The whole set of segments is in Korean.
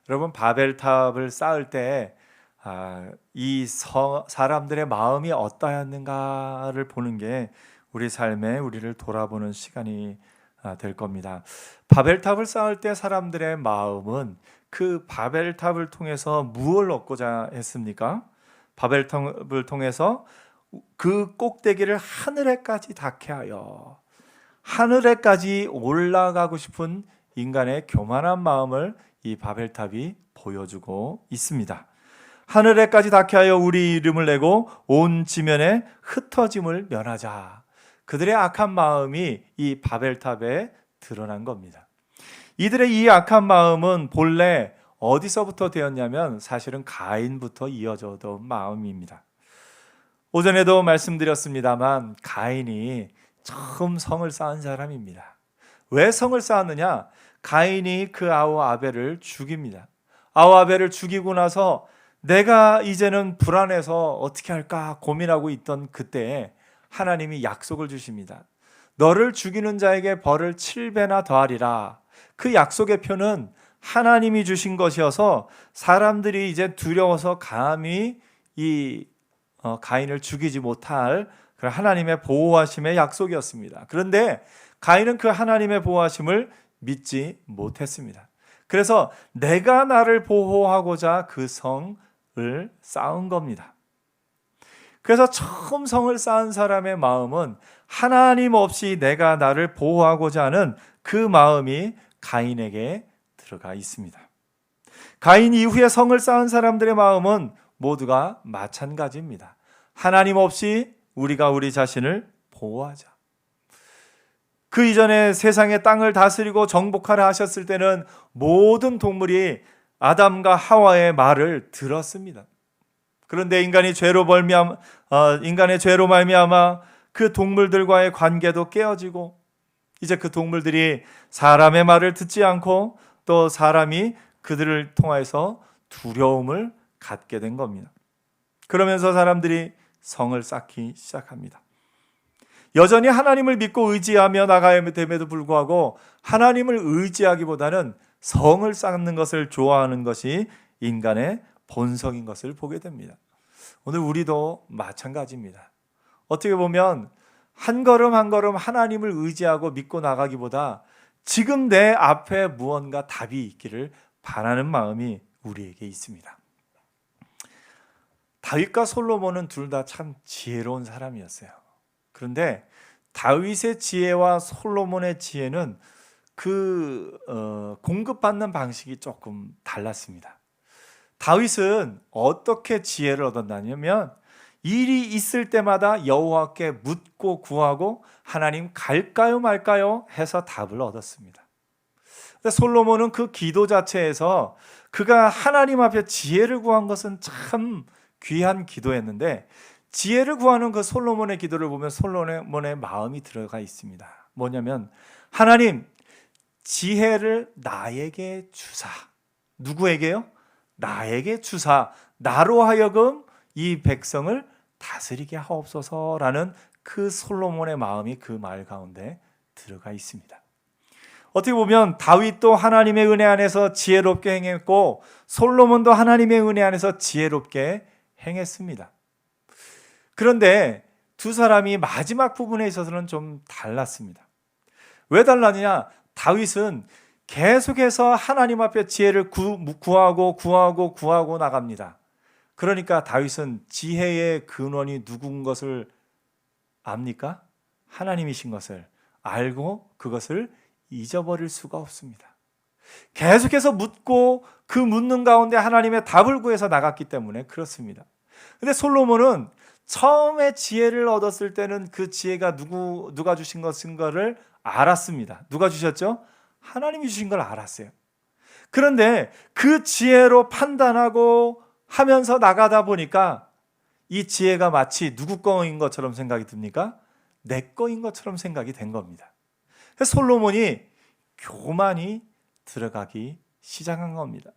여러분, 바벨탑을 쌓을 때 이 사람들의 마음이 어떠했는가를 보는 게 우리 삶에 우리를 돌아보는 시간이 될 겁니다. 바벨탑을 쌓을 때 사람들의 마음은 그 바벨탑을 통해서 무엇을 얻고자 했습니까? 바벨탑을 통해서 그 꼭대기를 하늘에까지 닿게 하여 하늘에까지 올라가고 싶은 인간의 교만한 마음을 이 바벨탑이 보여주고 있습니다. 하늘에까지 닿게 하여 우리 이름을 내고 온 지면에 흩어짐을 면하자. 그들의 악한 마음이 이 바벨탑에 드러난 겁니다. 이들의 이 악한 마음은 본래 어디서부터 되었냐면 사실은 가인부터 이어져던 마음입니다. 오전에도 말씀드렸습니다만 가인이 처음 성을 쌓은 사람입니다. 왜 성을 쌓았느냐? 가인이 그 아우 아벨을 죽입니다. 아우 아벨을 죽이고 나서 내가 이제는 불안해서 어떻게 할까 고민하고 있던 그때에 하나님이 약속을 주십니다. 너를 죽이는 자에게 벌을 7배나 더하리라. 그 약속의 표는 하나님이 주신 것이어서 사람들이 이제 두려워서 감히 이 가인을 죽이지 못할 그런 하나님의 보호하심의 약속이었습니다. 그런데 가인은 그 하나님의 보호하심을 믿지 못했습니다. 그래서 내가 나를 보호하고자 그 성을 쌓은 겁니다. 그래서 처음 성을 쌓은 사람의 마음은 하나님 없이 내가 나를 보호하고자 하는 그 마음이 가인에게 들어가 있습니다. 가인 이후에 성을 쌓은 사람들의 마음은 모두가 마찬가지입니다. 하나님 없이 우리가 우리 자신을 보호하자. 그 이전에 세상의 땅을 다스리고 정복하라 하셨을 때는 모든 동물이 아담과 하와의 말을 들었습니다. 그런데 인간의 죄로 말미암아 그 동물들과의 관계도 깨어지고 이제 그 동물들이 사람의 말을 듣지 않고 또 사람이 그들을 통해서 두려움을 갖게 된 겁니다. 그러면서 사람들이 성을 쌓기 시작합니다. 여전히 하나님을 믿고 의지하며 나가야 됨에도 불구하고 하나님을 의지하기보다는 성을 쌓는 것을 좋아하는 것이 인간의 본성인 것을 보게 됩니다. 오늘 우리도 마찬가지입니다. 어떻게 보면 한 걸음 한 걸음 하나님을 의지하고 믿고 나가기보다 지금 내 앞에 무언가 답이 있기를 바라는 마음이 우리에게 있습니다. 다윗과 솔로몬은 둘 다 참 지혜로운 사람이었어요. 그런데 다윗의 지혜와 솔로몬의 지혜는 공급받는 방식이 조금 달랐습니다. 다윗은 어떻게 지혜를 얻었냐면 일이 있을 때마다 여호와께 묻고 구하고 하나님 갈까요 말까요 해서 답을 얻었습니다. 근데 솔로몬은 그 기도 자체에서 그가 하나님 앞에 지혜를 구한 것은 참 귀한 기도였는데 지혜를 구하는 그 솔로몬의 기도를 보면 솔로몬의 마음이 들어가 있습니다. 뭐냐면 하나님 지혜를 나에게 주사. 누구에게요? 나에게 주사. 나로 하여금 이 백성을 다스리게 하옵소서라는 그 솔로몬의 마음이 그 말 가운데 들어가 있습니다. 어떻게 보면 다윗도 하나님의 은혜 안에서 지혜롭게 행했고 솔로몬도 하나님의 은혜 안에서 지혜롭게 행했습니다. 그런데 두 사람이 마지막 부분에 있어서는 좀 달랐습니다. 왜 달랐느냐? 다윗은 계속해서 하나님 앞에 지혜를 구하고 나갑니다. 그러니까 다윗은 지혜의 근원이 누군 것을 압니까? 하나님이신 것을 알고 그것을 잊어버릴 수가 없습니다. 계속해서 묻고 그 묻는 가운데 하나님의 답을 구해서 나갔기 때문에 그렇습니다. 근데 솔로몬은 처음에 지혜를 얻었을 때는 그 지혜가 누가 주신 것인가를 알았습니다. 누가 주셨죠? 하나님이 주신 걸 알았어요. 그런데 그 지혜로 판단하고 하면서 나가다 보니까 이 지혜가 마치 누구 거인 것처럼 생각이 듭니까? 내 거인 것처럼 생각이 된 겁니다. 그래서 솔로몬이 교만이 들어가기 시작한 겁니다.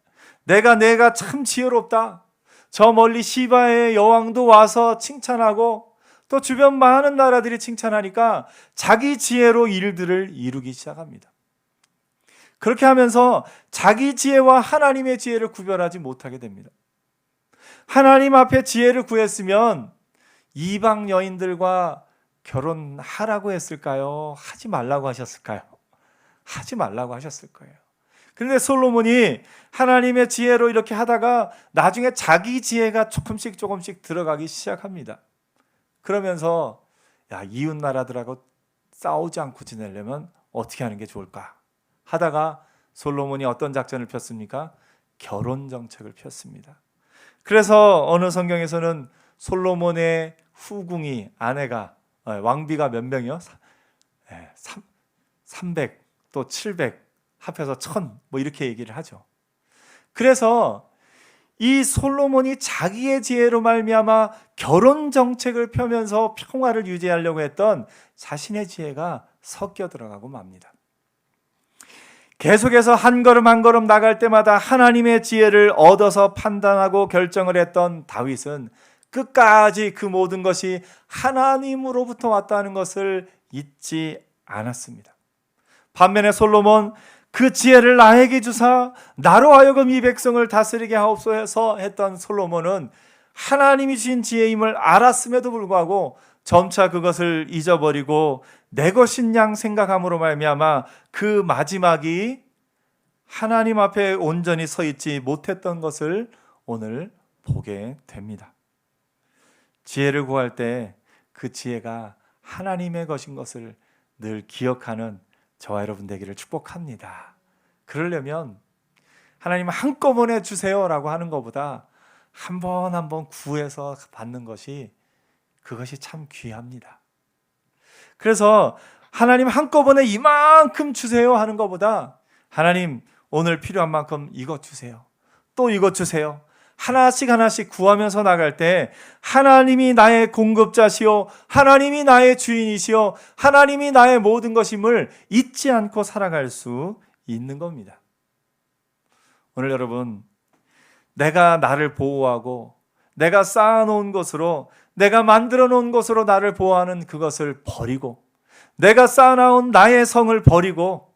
내가 참 지혜롭다. 저 멀리 시바의 여왕도 와서 칭찬하고 또 주변 많은 나라들이 칭찬하니까 자기 지혜로 일들을 이루기 시작합니다. 그렇게 하면서 자기 지혜와 하나님의 지혜를 구별하지 못하게 됩니다. 하나님 앞에 지혜를 구했으면 이방 여인들과 결혼하라고 했을까요? 하지 말라고 하셨을까요? 하지 말라고 하셨을 거예요. 그런데 솔로몬이 하나님의 지혜로 이렇게 하다가 나중에 자기 지혜가 조금씩 들어가기 시작합니다. 그러면서 이웃 나라들하고 싸우지 않고 지내려면 어떻게 하는 게 좋을까 하다가 솔로몬이 어떤 작전을 폈습니까? 결혼 정책을 폈습니다. 그래서 어느 성경에서는 솔로몬의 후궁이 아내가 왕비가 몇 명이요? 300 또 700 합해서 1000 이렇게 얘기를 하죠. 그래서 이 솔로몬이 자기의 지혜로 말미암아 결혼 정책을 펴면서 평화를 유지하려고 했던 자신의 지혜가 섞여 들어가고 맙니다. 계속해서 한 걸음 한 걸음 나갈 때마다 하나님의 지혜를 얻어서 판단하고 결정을 했던 다윗은 끝까지 그 모든 것이 하나님으로부터 왔다는 것을 잊지 않았습니다. 반면에 솔로몬 그 지혜를 나에게 주사 나로 하여금 이 백성을 다스리게 하옵소서 했던 솔로몬은 하나님이 주신 지혜임을 알았음에도 불구하고 점차 그것을 잊어버리고 내 것인 양 생각함으로 말미암아 그 마지막이 하나님 앞에 온전히 서 있지 못했던 것을 오늘 보게 됩니다. 지혜를 구할 때 그 지혜가 하나님의 것인 것을 늘 기억하는 저와 여러분 되기를 축복합니다. 그러려면 하나님 한꺼번에 주세요라고 하는 것보다 한 번 한 번 구해서 받는 것이 그것이 참 귀합니다. 그래서 하나님 한꺼번에 이만큼 주세요 하는 것보다 하나님 오늘 필요한 만큼 이것 주세요. 또 이것 주세요. 하나씩 구하면서 나갈 때 하나님이 나의 공급자시오, 하나님이 나의 주인이시오, 하나님이 나의 모든 것임을 잊지 않고 살아갈 수 있는 겁니다. 오늘 여러분, 내가 나를 보호하고 내가 쌓아놓은 것으로, 내가 만들어 놓은 것으로 나를 보호하는 그것을 버리고, 내가 쌓아놓은 나의 성을 버리고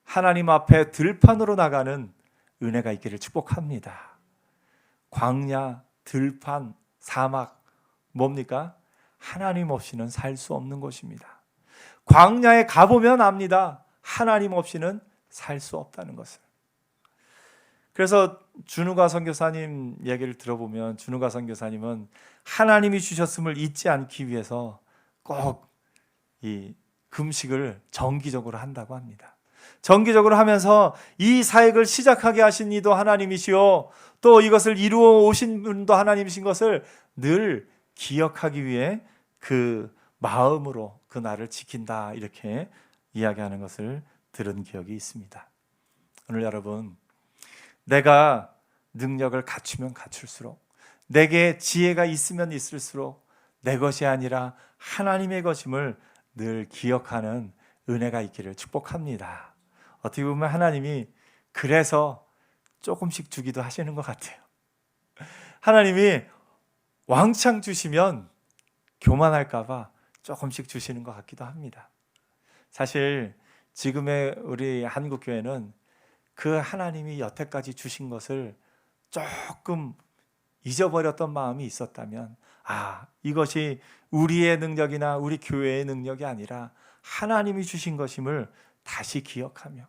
하나님 앞에 들판으로 나가는 은혜가 있기를 축복합니다. 광야, 들판, 사막 뭡니까? 하나님 없이는 살 수 없는 곳입니다. 광야에 가보면 압니다. 하나님 없이는 살 수 없다는 것을. 그래서 준우가 선교사님 얘기를 들어보면 준우가 선교사님은 하나님이 주셨음을 잊지 않기 위해서 꼭 이 금식을 정기적으로 한다고 합니다. 정기적으로 하면서 이 사역을 시작하게 하신 이도 하나님이시오, 또 이것을 이루어 오신 분도 하나님이신 것을 늘 기억하기 위해 그 마음으로 그 날을 지킨다, 이렇게 이야기하는 것을 들은 기억이 있습니다. 오늘 여러분, 내가 능력을 갖추면 갖출수록, 내게 지혜가 있으면 있을수록 내 것이 아니라 하나님의 것임을 늘 기억하는 은혜가 있기를 축복합니다. 어떻게 보면 하나님이 그래서 조금씩 주기도 하시는 것 같아요. 하나님이 왕창 주시면 교만할까 봐 조금씩 주시는 것 같기도 합니다. 사실 지금의 우리 한국교회는 그 하나님이 여태까지 주신 것을 조금 잊어버렸던 마음이 있었다면, 이것이 우리의 능력이나 우리 교회의 능력이 아니라 하나님이 주신 것임을 다시 기억하며,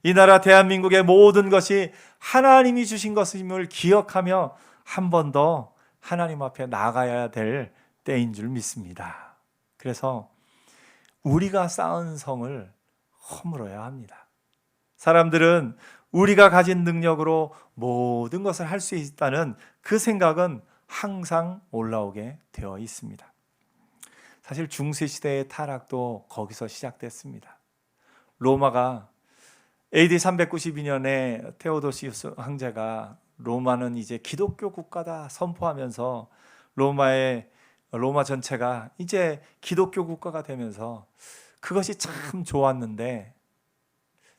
이 나라 대한민국의 모든 것이 하나님이 주신 것임을 기억하며 한 번 더 하나님 앞에 나가야 될 때인 줄 믿습니다. 그래서 우리가 쌓은 성을 허물어야 합니다. 사람들은 우리가 가진 능력으로 모든 것을 할 수 있다는 그 생각은 항상 올라오게 되어 있습니다. 사실 중세시대의 타락도 거기서 시작됐습니다. 로마가 AD 392년에 테오도시우스 황제가 로마는 이제 기독교 국가다 선포하면서 로마 전체가 이제 기독교 국가가 되면서 그것이 참 좋았는데,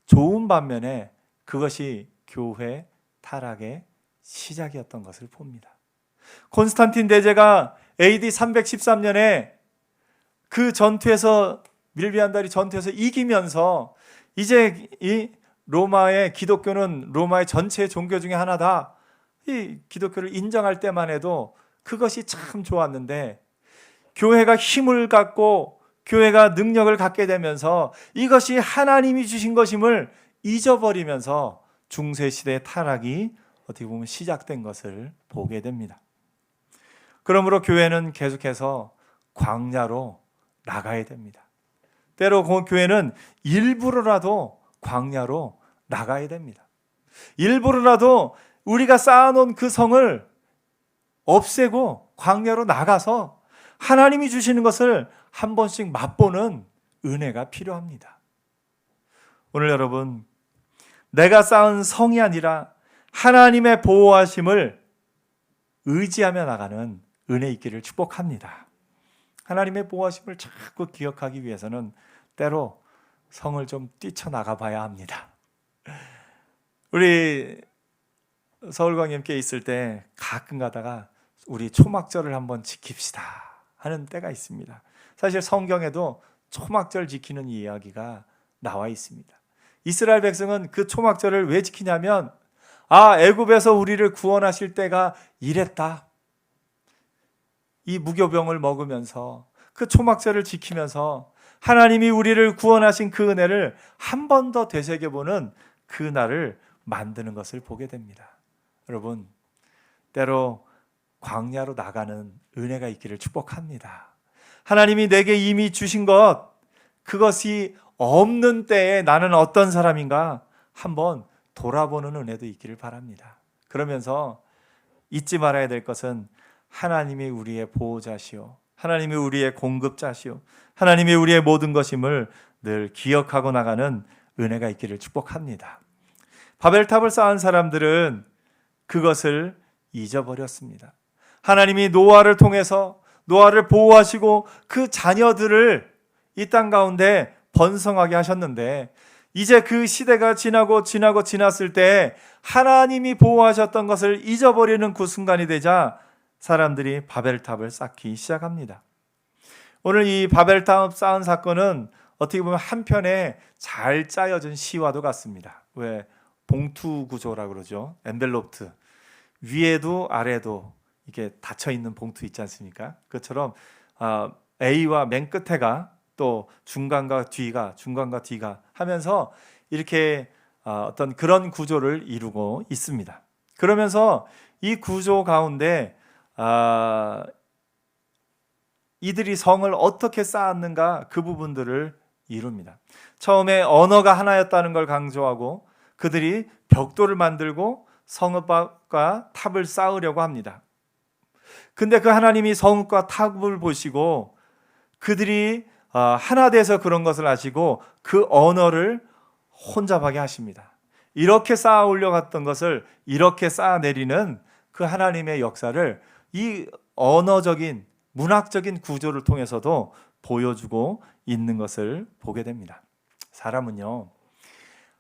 좋은 반면에 그것이 교회 타락의 시작이었던 것을 봅니다. 콘스탄틴 대제가 AD 313년에 그 전투에서, 밀비안다리 전투에서 이기면서 이제 이 로마의 기독교는 로마의 전체 종교 중에 하나다. 이 기독교를 인정할 때만 해도 그것이 참 좋았는데, 교회가 힘을 갖고 교회가 능력을 갖게 되면서 이것이 하나님이 주신 것임을 잊어버리면서 중세시대의 타락이 어떻게 보면 시작된 것을 보게 됩니다. 그러므로 교회는 계속해서 광야로 나가야 됩니다. 때로 그 교회는 일부러라도 광야로 나가야 됩니다. 일부러라도 우리가 쌓아놓은 그 성을 없애고 광야로 나가서 하나님이 주시는 것을 한 번씩 맛보는 은혜가 필요합니다. 오늘 여러분, 내가 쌓은 성이 아니라 하나님의 보호하심을 의지하며 나가는 은혜 있기를 축복합니다. 하나님의 보호하심을 자꾸 기억하기 위해서는 때로 성을 좀 뛰쳐나가 봐야 합니다. 우리 서울광염교회 있을 때 가끔 가다가 우리 초막절을 한번 지킵시다 하는 때가 있습니다. 사실 성경에도 초막절 지키는 이야기가 나와 있습니다. 이스라엘 백성은 그 초막절을 왜 지키냐면, 애굽에서 우리를 구원하실 때가 이랬다. 이 무교병을 먹으면서 그 초막절을 지키면서 하나님이 우리를 구원하신 그 은혜를 한 번 더 되새겨보는 그 날을 만드는 것을 보게 됩니다. 여러분, 때로 광야로 나가는 은혜가 있기를 축복합니다. 하나님이 내게 이미 주신 것, 그것이 없는 때에 나는 어떤 사람인가 한번 돌아보는 은혜도 있기를 바랍니다. 그러면서 잊지 말아야 될 것은 하나님이 우리의 보호자시오, 하나님이 우리의 공급자시오, 하나님이 우리의 모든 것임을 늘 기억하고 나가는 은혜가 있기를 축복합니다. 바벨탑을 쌓은 사람들은 그것을 잊어버렸습니다. 하나님이 노아를 통해서 노아를 보호하시고 그 자녀들을 이 땅 가운데 번성하게 하셨는데, 이제 그 시대가 지났을 때 하나님이 보호하셨던 것을 잊어버리는 그 순간이 되자 사람들이 바벨탑을 쌓기 시작합니다. 오늘 이 바벨탑 쌓은 사건은 어떻게 보면 한편에 잘 짜여진 시와도 같습니다. 왜 봉투 구조라고 그러죠? 엔벨로프, 위에도 아래도 이게 닫혀 있는 봉투 있지 않습니까? 그처럼 A와 맨 끝에가 또 중간과 뒤가 하면서 이렇게 어떤 그런 구조를 이루고 있습니다. 그러면서 이 구조 가운데 이들이 성을 어떻게 쌓았는가, 그 부분들을 이룹니다. 처음에 언어가 하나였다는 걸 강조하고 그들이 벽돌을 만들고 성읍과 탑을 쌓으려고 합니다. 근데 그 하나님이 성읍과 탑을 보시고 그들이 하나 돼서 그런 것을 아시고 그 언어를 혼잡하게 하십니다. 이렇게 쌓아 올려갔던 것을 이렇게 쌓아내리는 그 하나님의 역사를 이 언어적인 문학적인 구조를 통해서도 보여주고 있는 것을 보게 됩니다. 사람은요,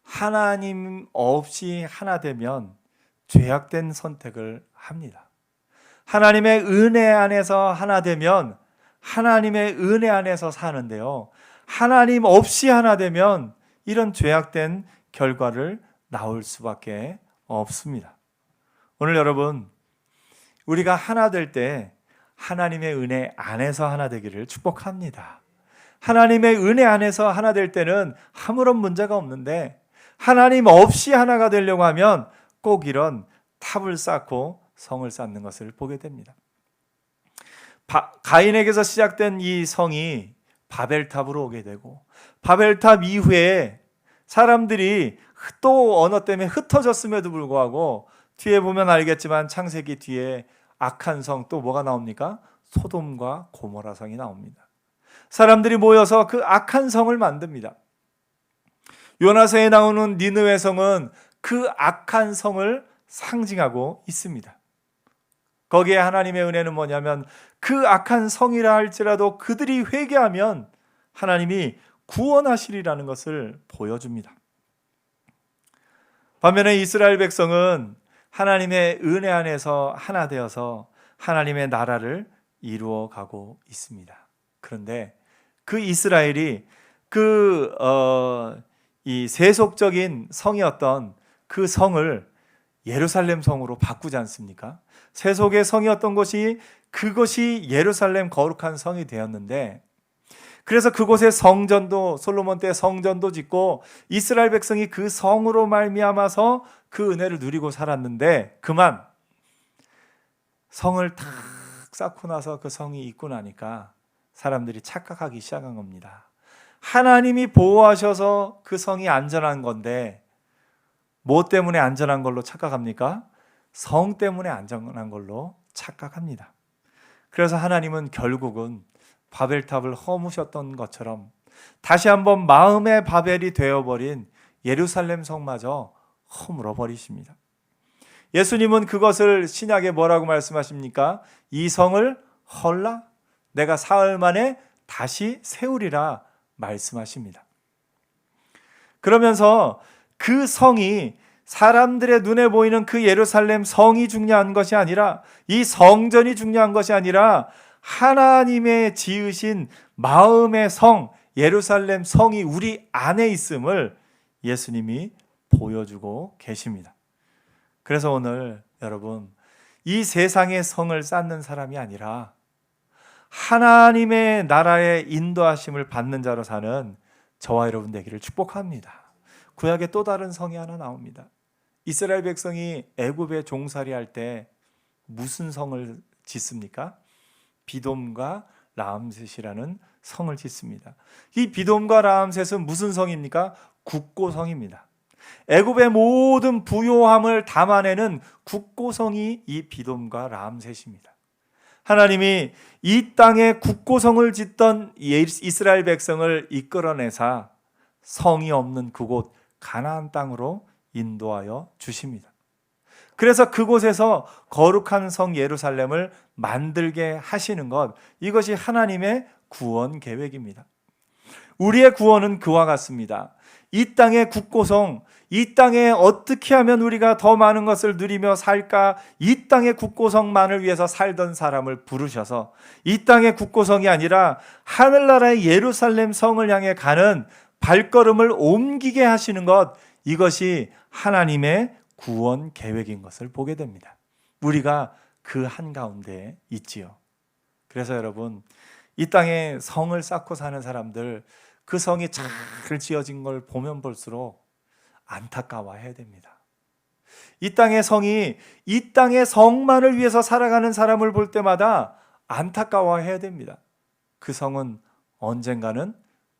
하나님 없이 하나 되면 죄악된 선택을 합니다. 하나님의 은혜 안에서 하나 되면 하나님의 은혜 안에서 사는데요, 하나님 없이 하나 되면 이런 죄악된 결과를 나올 수밖에 없습니다. 오늘 여러분, 우리가 하나 될 때 하나님의 은혜 안에서 하나 되기를 축복합니다. 하나님의 은혜 안에서 하나 될 때는 아무런 문제가 없는데, 하나님 없이 하나가 되려고 하면 꼭 이런 탑을 쌓고 성을 쌓는 것을 보게 됩니다. 가인에게서 시작된 이 성이 바벨탑으로 오게 되고, 바벨탑 이후에 사람들이 또 언어 때문에 흩어졌음에도 불구하고 뒤에 보면 알겠지만 창세기 뒤에 악한 성 또 뭐가 나옵니까? 소돔과 고모라 성이 나옵니다. 사람들이 모여서 그 악한 성을 만듭니다. 요나서에 나오는 니느웨 성은 그 악한 성을 상징하고 있습니다. 거기에 하나님의 은혜는 뭐냐면, 그 악한 성이라 할지라도 그들이 회개하면 하나님이 구원하시리라는 것을 보여줍니다. 반면에 이스라엘 백성은 하나님의 은혜 안에서 하나 되어서 하나님의 나라를 이루어 가고 있습니다. 그런데 그 이스라엘이 이 세속적인 성이었던 그 성을 예루살렘 성으로 바꾸지 않습니까? 세속의 성이었던 곳이 그것이 예루살렘 거룩한 성이 되었는데, 그래서 그곳에 성전도, 솔로몬 때 성전도 짓고 이스라엘 백성이 그 성으로 말미암아서 그 은혜를 누리고 살았는데, 그만 성을 탁 쌓고 나서 그 성이 있고 나니까 사람들이 착각하기 시작한 겁니다. 하나님이 보호하셔서 그 성이 안전한 건데 뭐 때문에 안전한 걸로 착각합니까? 성 때문에 안전한 걸로 착각합니다. 그래서 하나님은 결국은 바벨탑을 허무셨던 것처럼 다시 한번 마음의 바벨이 되어버린 예루살렘 성마저 허물어 버리십니다. 예수님은 그것을 신약에 뭐라고 말씀하십니까? 이 성을 헐라? 내가 사흘 만에 다시 세우리라 말씀하십니다. 그러면서 그 성이 사람들의 눈에 보이는 그 예루살렘 성이 중요한 것이 아니라, 이 성전이 중요한 것이 아니라 하나님의 지으신 마음의 성, 예루살렘 성이 우리 안에 있음을 예수님이 보여주고 계십니다. 그래서 오늘 여러분, 이 세상의 성을 쌓는 사람이 아니라 하나님의 나라의 인도하심을 받는 자로 사는 저와 여러분 되기를 축복합니다. 구약에 또 다른 성이 하나 나옵니다. 이스라엘 백성이 애굽에 종살이할 때 무슨 성을 짓습니까? 비돔과 라암셋이라는 성을 짓습니다. 이 비돔과 라암셋은 무슨 성입니까? 국고성입니다. 애굽의 모든 부요함을 담아내는 국고성이 이 비돔과 라암셋입니다. 하나님이 이 땅에 국고성을 짓던 이스라엘 백성을 이끌어내사 성이 없는 그곳 가나안 땅으로 인도하여 주십니다. 그래서 그곳에서 거룩한 성 예루살렘을 만들게 하시는 것, 이것이 하나님의 구원 계획입니다. 우리의 구원은 그와 같습니다. 이 땅의 국고성, 이 땅에 어떻게 하면 우리가 더 많은 것을 누리며 살까? 이 땅의 국고성만을 위해서 살던 사람을 부르셔서 이 땅의 국고성이 아니라 하늘나라의 예루살렘 성을 향해 가는 발걸음을 옮기게 하시는 것, 이것이 하나님의 구원 계획인 것을 보게 됩니다. 우리가 그 한가운데 있지요. 그래서 여러분, 이 땅에 성을 쌓고 사는 사람들, 그 성이 잘 지어진 걸 보면 볼수록 안타까워해야 됩니다. 이 땅의 성이, 이 땅의 성만을 위해서 살아가는 사람을 볼 때마다 안타까워해야 됩니다. 그 성은 언젠가는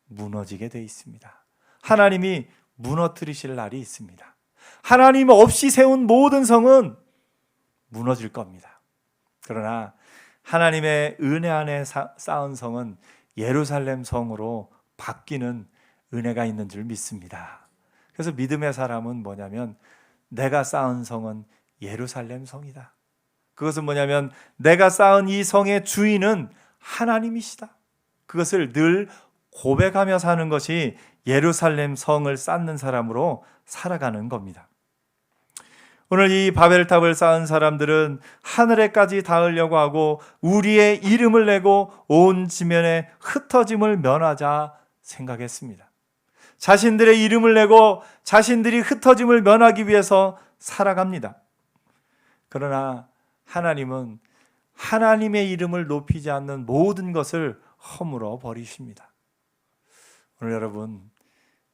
무너지게 돼 있습니다. 하나님이 무너뜨리실 날이 있습니다. 하나님 없이 세운 모든 성은 무너질 겁니다. 그러나 하나님의 은혜 안에 쌓은 성은 예루살렘 성으로 바뀌는 은혜가 있는 줄 믿습니다. 그래서 믿음의 사람은 뭐냐면, 내가 쌓은 성은 예루살렘 성이다. 그것은 뭐냐면, 내가 쌓은 이 성의 주인은 하나님이시다. 그것을 늘 고백하며 사는 것이 예루살렘 성을 쌓는 사람으로 살아가는 겁니다. 오늘 이 바벨탑을 쌓은 사람들은 하늘에까지 닿으려고 하고 우리의 이름을 내고 온 지면에 흩어짐을 면하자 생각했습니다. 자신들의 이름을 내고 자신들이 흩어짐을 면하기 위해서 살아갑니다. 그러나 하나님은 하나님의 이름을 높이지 않는 모든 것을 허물어 버리십니다. 오늘 여러분,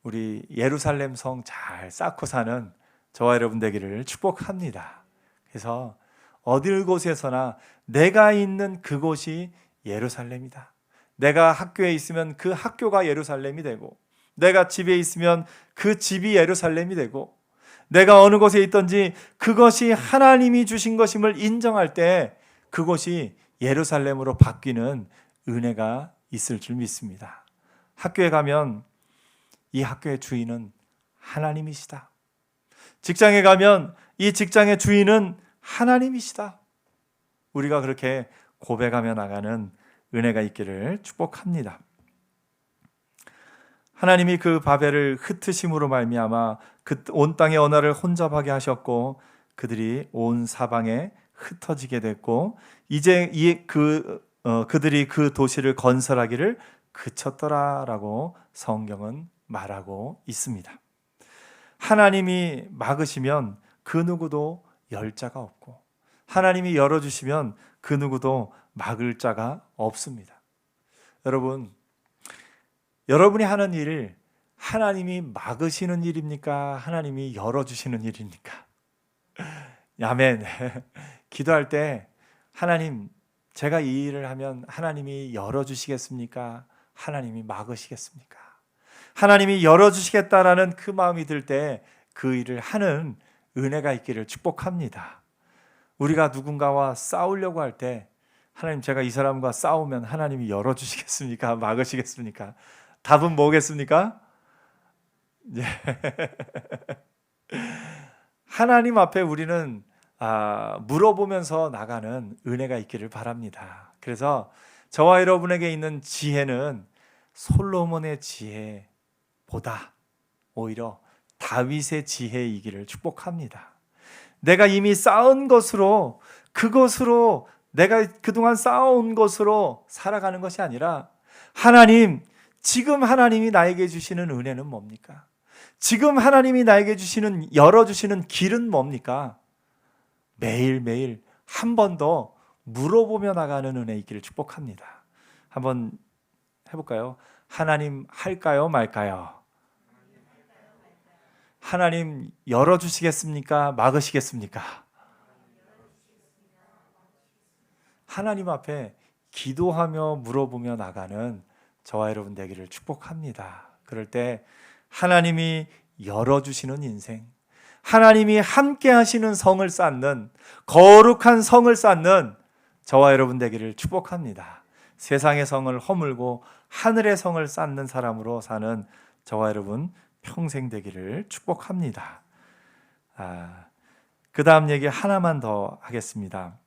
우리 예루살렘 성 잘 쌓고 사는 저와 여러분 되기를 축복합니다. 그래서 어딜 곳에서나 내가 있는 그곳이 예루살렘이다. 내가 학교에 있으면 그 학교가 예루살렘이 되고, 내가 집에 있으면 그 집이 예루살렘이 되고, 내가 어느 곳에 있든지 그것이 하나님이 주신 것임을 인정할 때 그곳이 예루살렘으로 바뀌는 은혜가 있을 줄 믿습니다. 학교에 가면 이 학교의 주인은 하나님이시다. 직장에 가면 이 직장의 주인은 하나님이시다. 우리가 그렇게 고백하며 나가는 은혜가 있기를 축복합니다. 하나님이 그 바벨을 흩으심으로 말미암아 그 온 땅의 언어를 혼잡하게 하셨고 그들이 온 사방에 흩어지게 됐고, 이제 그들이 그 도시를 건설하기를 그쳤더라라고 성경은 말하고 있습니다. 하나님이 막으시면 그 누구도 열 자가 없고, 하나님이 열어주시면 그 누구도 막을 자가 없습니다. 여러분, 여러분이 하는 일, 하나님이 막으시는 일입니까? 하나님이 열어주시는 일입니까? 아멘. 기도할 때 하나님, 제가 이 일을 하면 하나님이 열어주시겠습니까? 하나님이 막으시겠습니까? 하나님이 열어주시겠다라는 그 마음이 들 때 그 일을 하는 은혜가 있기를 축복합니다. 우리가 누군가와 싸우려고 할 때, 하나님, 제가 이 사람과 싸우면 하나님이 열어주시겠습니까? 막으시겠습니까? 답은 뭐겠습니까? 예. 하나님 앞에 우리는 물어보면서 나가는 은혜가 있기를 바랍니다. 그래서 저와 여러분에게 있는 지혜는 솔로몬의 지혜보다 오히려 다윗의 지혜이기를 축복합니다. 내가 이미 쌓은 것으로, 그것으로 내가 그동안 쌓아온 것으로 살아가는 것이 아니라, 하나님, 지금 하나님이 나에게 주시는 은혜는 뭡니까? 지금 하나님이 나에게 주시는, 열어주시는 길은 뭡니까? 매일매일 한 번 더 물어보며 나가는 은혜 있기를 축복합니다. 한번 해볼까요? 하나님, 할까요 말까요? 하나님, 열어주시겠습니까? 막으시겠습니까? 하나님 앞에 기도하며 물어보며 나가는 저와 여러분 되기를 축복합니다. 그럴 때 하나님이 열어주시는 인생, 하나님이 함께 하시는 성을 쌓는, 거룩한 성을 쌓는 저와 여러분 되기를 축복합니다. 세상의 성을 허물고 하늘의 성을 쌓는 사람으로 사는 저와 여러분 평생 되기를 축복합니다. 그 다음 얘기 하나만 더 하겠습니다.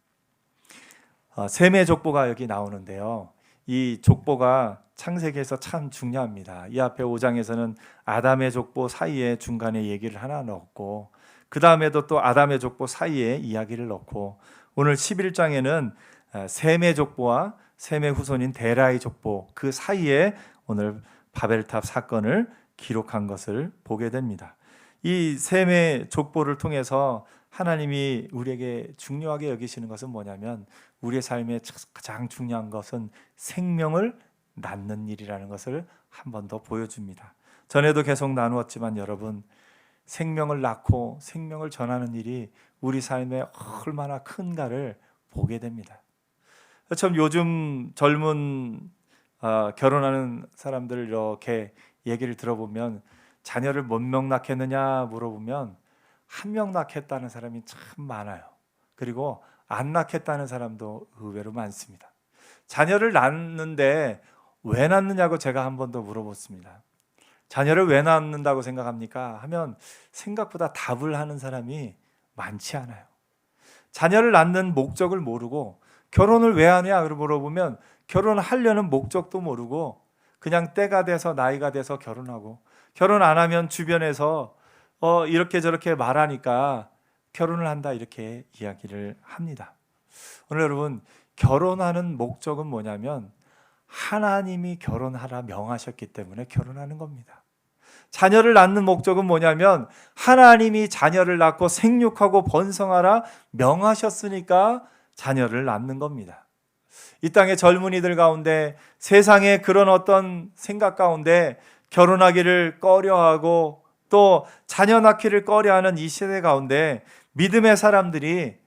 셈의 족보가 여기 나오는데요. 이 족보가 창세기에서 참 중요합니다. 이 앞에 5장에서는 아담의 족보 사이에 중간에 얘기를 하나 넣었고, 그 다음에도 또 아담의 족보 사이에 이야기를 넣고, 오늘 11장에는 셈의 족보와 셈의 후손인 데라의 족보, 그 사이에 오늘 바벨탑 사건을 기록한 것을 보게 됩니다. 이 셈의 족보를 통해서 하나님이 우리에게 중요하게 여기시는 것은 뭐냐면, 우리의 삶에 가장 중요한 것은 생명을 낳는 일이라는 것을 한 번 더 보여줍니다. 전에도 계속 나누었지만 여러분, 생명을 낳고 생명을 전하는 일이 우리 삶에 얼마나 큰가를 보게 됩니다. 참 요즘 젊은 결혼하는 사람들 이렇게 얘기를 들어보면, 자녀를 몇 명 낳겠느냐 물어보면 한 명 낳겠다는 사람이 참 많아요. 그리고 안 낳겠다는 사람도 의외로 많습니다. 자녀를 낳는데 왜 낳느냐고 제가 한 번 더 물어봤습니다. 자녀를 왜 낳는다고 생각합니까? 하면 생각보다 답을 하는 사람이 많지 않아요. 자녀를 낳는 목적을 모르고, 결혼을 왜 하냐 물어보면 결혼하려는 목적도 모르고 그냥 때가 돼서 나이가 돼서 결혼하고, 결혼 안 하면 주변에서 이렇게 저렇게 말하니까 결혼을 한다 이렇게 이야기를 합니다. 오늘 여러분, 결혼하는 목적은 뭐냐면 하나님이 결혼하라 명하셨기 때문에 결혼하는 겁니다. 자녀를 낳는 목적은 뭐냐면 하나님이 자녀를 낳고 생육하고 번성하라 명하셨으니까 자녀를 낳는 겁니다. 이 땅의 젊은이들 가운데, 세상의 그런 어떤 생각 가운데 결혼하기를 꺼려하고 또 자녀 낳기를 꺼려하는 이 시대 가운데, 믿음의 사람들이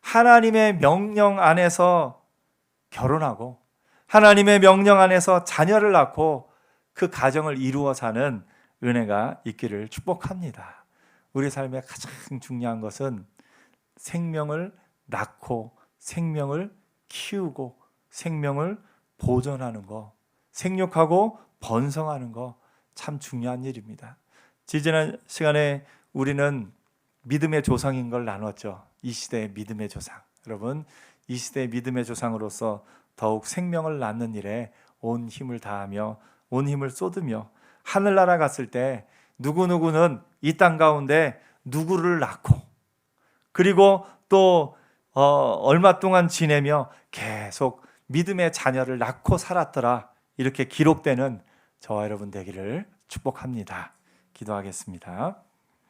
하나님의 명령 안에서 결혼하고 하나님의 명령 안에서 자녀를 낳고 그 가정을 이루어 사는 은혜가 있기를 축복합니다. 우리 삶의 가장 중요한 것은 생명을 낳고 생명을 키우고 생명을 보존하는 거, 생육하고 번성하는 거 참 중요한 일입니다. 지지난 시간에 우리는 믿음의 조상인 걸 나눴죠. 이 시대의 믿음의 조상. 여러분, 이 시대의 믿음의 조상으로서 더욱 생명을 낳는 일에 온 힘을 다하며 온 힘을 쏟으며, 하늘나라 갔을 때 누구누구는 이 땅 가운데 누구를 낳고, 그리고 또 얼마 동안 지내며 계속 믿음의 자녀를 낳고 살았더라, 이렇게 기록되는 저와 여러분 되기를 축복합니다. 기도하겠습니다.